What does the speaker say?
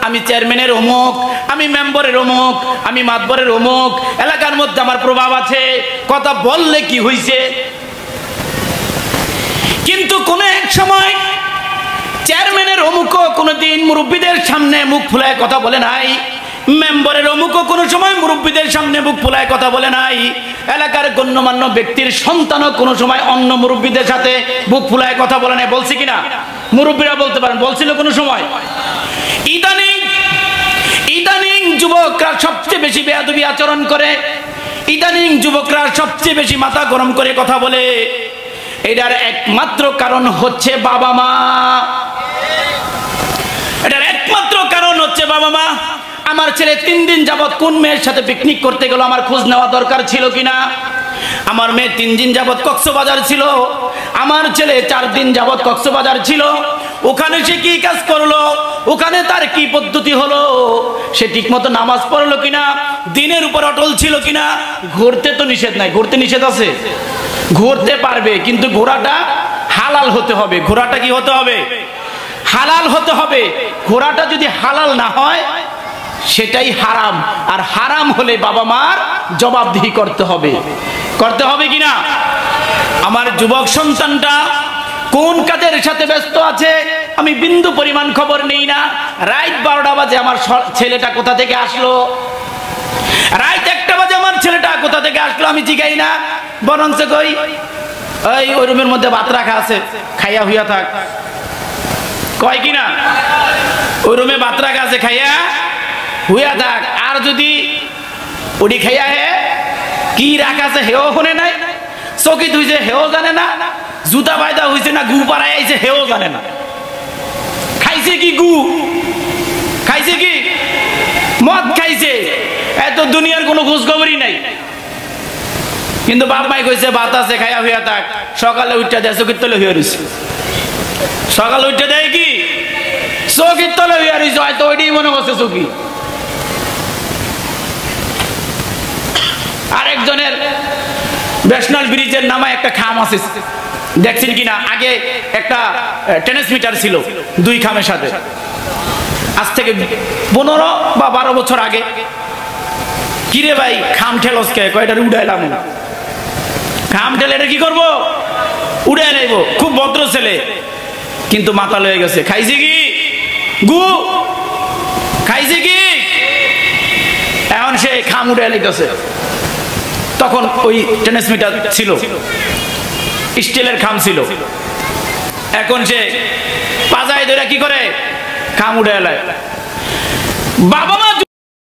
আমি চেয়ারম্যানের অমুক, আমি মেম্বারের অমুক, আমি মাতবরের অমুক, এলাকার মধ্যে আমার প্রভাব আছে, কথা বললে কি হইছে। কিন্তু কোন এক সময় চেয়ারম্যানের অমুকও কোনোদিন মুরব্বীদের সামনে মুখ ফুলায় কথা বলে নাই, মেম্বারের অমুকও কোনো সময় মুরব্বীদের সামনে মুখ ফুলায় কথা বলে নাই, এলাকার গণ্যমান্য ব্যক্তির সন্তানও কোনো সময় অন্য মুরব্বীদের সাথে মুখ ফুলায় কথা বলে নাই। বলছি কিনা? মুরব্বীরা বলতে পারেন, বলছিল কোনো সময়। ইদানিং যুবকরা সবচেয়ে বেশি বেয়াদবি আচরণ করে, ইদানিং যুবকরা সবচেয়ে বেশি মাথা গরম করে কথা বলে। এটার একমাত্র কারণ হচ্ছে বাবা মা। এটার একমাত্র কারণ হচ্ছে বাবা মা। আমার ছেলে 3 দিন যাবত কোন মেয়ের সাথে পিকনিক করতে গেল, আমার খোঁজ নেওয়া দরকার ছিল কিনা। আমার মেয়ে 3 দিন যাবত কক্সবাজার ছিল, আমার ছেলে 4 দিন যাবত কক্সবাজার ছিল। ওখানে সে কি কাজ করলো, ওখানে তার কি পদ্ধতি হলো, সে ঠিকমতো নামাজ পড়লো কিনা, দিনের উপর অটল ছিল কিনা। ঘুরতে তো নিষেধ নাই, ঘুরতে নিষেধ আছে, ঘুরতে পারবে, কিন্তু ঘোড়াটা হালাল হতে হবে। ঘোড়াটা কি হতে হবে? হালাল হতে হবে। ঘোড়াটা যদি হালাল না হয় সেটাই হারাম, আর হারাম হলে বাবা মার জবাবদিহি করতে হবে। করতে হবে কিনা? আমার যুবক সন্তানটা কোন কাজের সাথে ব্যস্ত আছে আমি বিন্দু পরিমাণ খবর নেই না। রাত 12টা বাজে আমার ছেলেটা কোথা থেকে আসলো, রাত 1টা বাজে আমার ছেলেটা কোথা থেকে আসলো আমি জিগাই না, বরঞ্চ কই ওই রুমের মধ্যে ভাত রাখা আছে, খাইয়া হইয়া থাক। কয় কিনা? ওই রুমে ভাত রাখা আছে, খাইয়া হইয়া থাক। আর যদি ওটি খাইয়া হে কি রাখা আছে হেও শুনে নাই, চকিত হইছে হেও জানে না, জুতা বাইদা হইছে না গু পাড়াই আইছে হেও জানে না। খাইছে কি? গু খাইছে, কি মদ খাইছে, এত দুনিয়ার কোনো খোঁজ খবরই নাই। কিন্তু বাপ মাই কইছে ভাত আছে, খাইয়া হইয়া থাক। সকালে উঠতে দেয় চকির তলে হইয়া রইছে, সকালে উঠতে দেয় কি চকির তলে হইয়া রইছে, হয়তো ওইটাই মনে করছে চকি। আরেকজনের ন্যাশনাল ব্রিজের নামে একটা খাম আছে, দেখছেন কিনা? আগে একটা ট্রান্সমিটার ছিল 2 খামের সাথে, আজ থেকে 15 বা 12 বছর আগে। কিরে ভাই খাম ঠেলস কে? কয়টার উড়াইলাম। খাম ঠেলে এটা কি করবো? উড়াই নেব। খুব ভদ্র ছেলে, কিন্তু মাথা লয়ে গেছে। খাইছে কি? গু খাইছে কি? এখন সে খাম উড়াই লাইতেছে। তখন ওই ট্রান্সমিটার ছিল, স্টিলের খাম ছিল। এখন সে পাজায় ধরে কি করে? খাম উড়াই লাই। বাবা